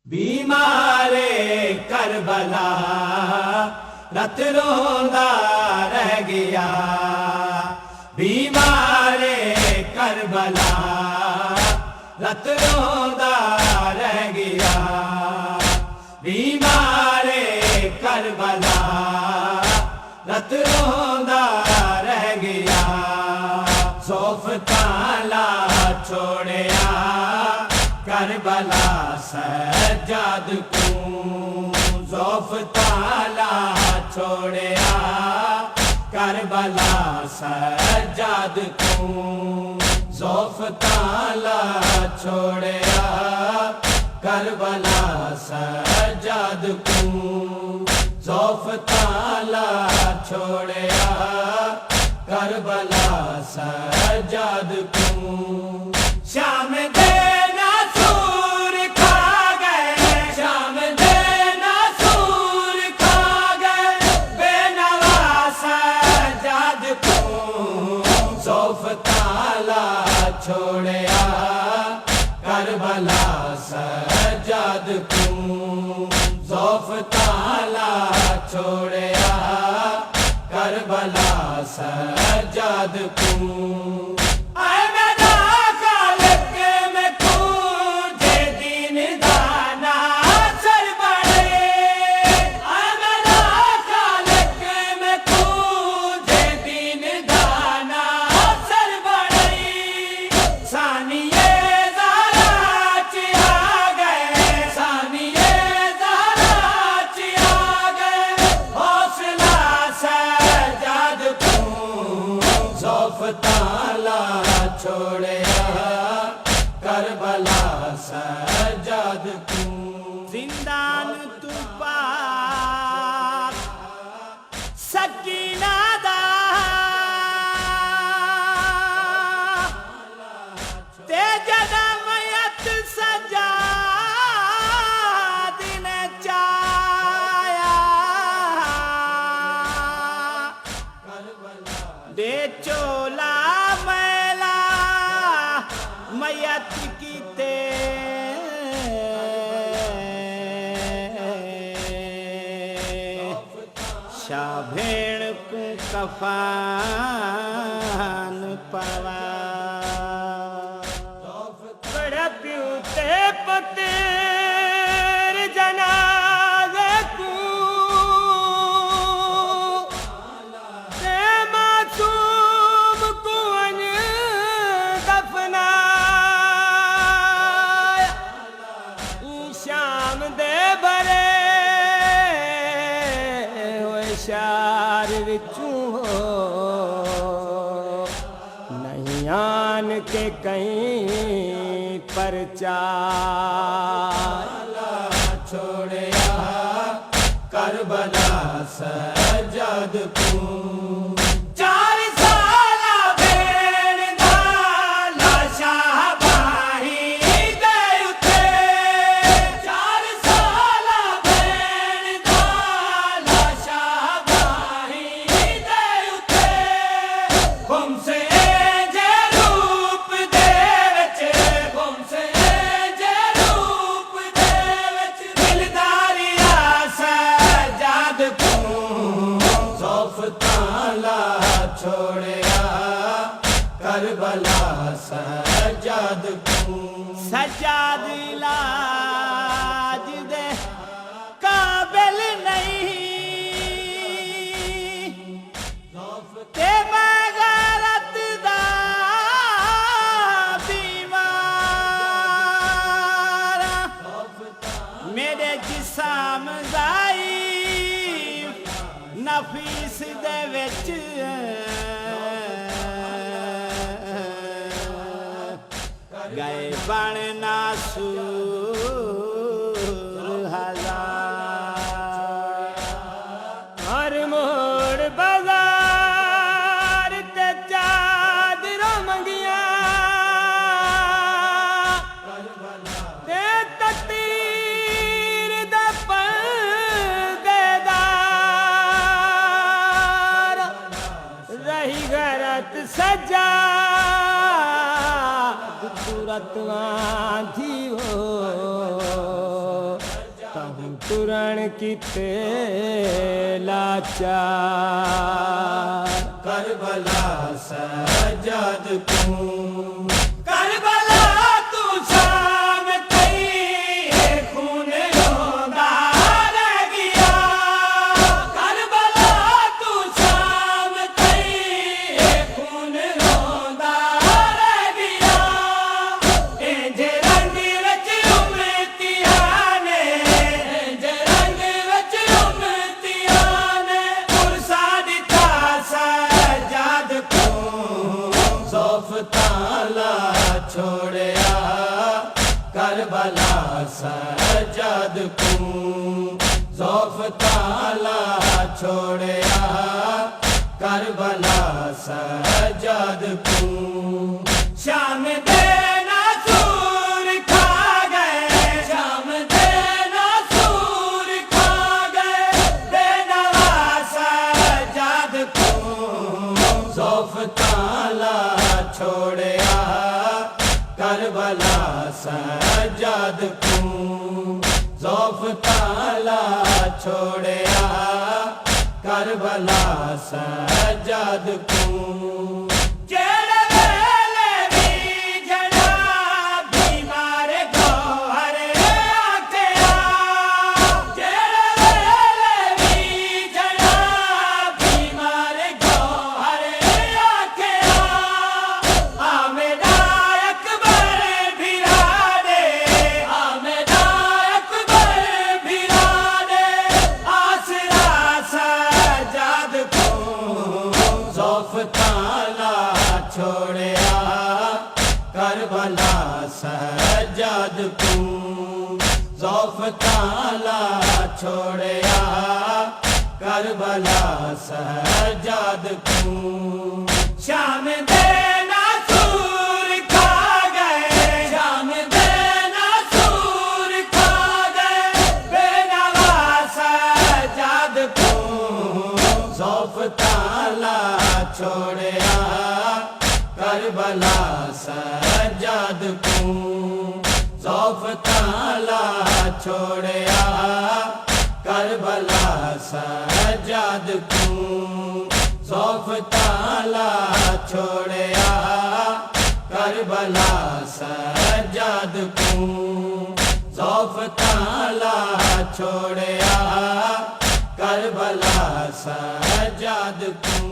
بیمارے کربلا رت روندا رہ گیا، بیمارے کربلا رت روندا رہ گیا، بیمارے کربلا رت روندا رہ گیا، زوف تالا چھوڑیا کربلا سجاد کو، زوف تالا چھوڑیا کربلا سجاد کو، زوف تالا چھوڑیا کربلا سجاد کو، زوف تالا چھوڑیا کربلا سجاد کو، شام دے چھوڑیا کربلا سجاد کو، زوف تالا چھوڑیا کربلا سجاد کو، تالا چھوڑیا کربلا سجاد کو، زندان تو پاک سکینہ دا تے جدا میت سجاد نے چایا، دے چولا میلا میت کیتے، شاہ بھیڑ کو کفان پوا، بڑا پیوتے پتر جنازے کو، شار وچوں نہیں آن کے کہیں پرچار، چھوڑیا کربلا سجاد کو، چھوڑیا کربلا سجاد کو، سجاد علاج دے قابل نہیں، تے بغیرت دا بیمار، میرے جسم ضعیف نفیس دے وچ گئے بن ناسور ہزار، ہر موڑ بازار تے چادر منگیاں، تے تطیر دا پردے دار، رہی غیرت سجاد صورت تھی ہو तुरण कीते लाचार करबला सजद तूं करबला तू शाम तई खून रोंदा रह गया करबला तू शाम तई खून रोंदा रह गया इंज रंग विच उमतियां ने इंज रंग विच उमतियां ने पुरसा दिता सजाद को ज़ौफ़ ताला छोड़या करबला सजद तूं ज़ौफ़ ताला छोड़या करबला सजद तूं शाम दे नासूर खा गए शाम दे नासूर खा गए बेनवा सजाद को ज़ौफ़ ताला छोड़या करबला सजद तूं ज़ौफ़ ताला छोड़या करबला सजद तूं जेड़े वेले भी जड़ा बीमार गौहर आखिया जेड़े वेले भी जड़ा बीमार गौहर आखिया आ मेरा अकबर भिरा दे आ मेरा अकबर भिरा दे आसरा सजाद को ज़ौफ़ ताला छोड़या करबला सजद तूं ज़ौफ़ ताला छोड़या करबला सजद तूं शाम दे नासूर खा गए शाम दे नासूर खा गए बेनवा सजाद को ज़ौफ़ ताला छोड़या करबला सजद तूं ज़ौफ़ ताला छोड़या करबला सजद तूं ज़ौफ़ ताला छोड़या करबला सजद तूं ज़ौफ़ ताला छोड़या करबला सजद तूं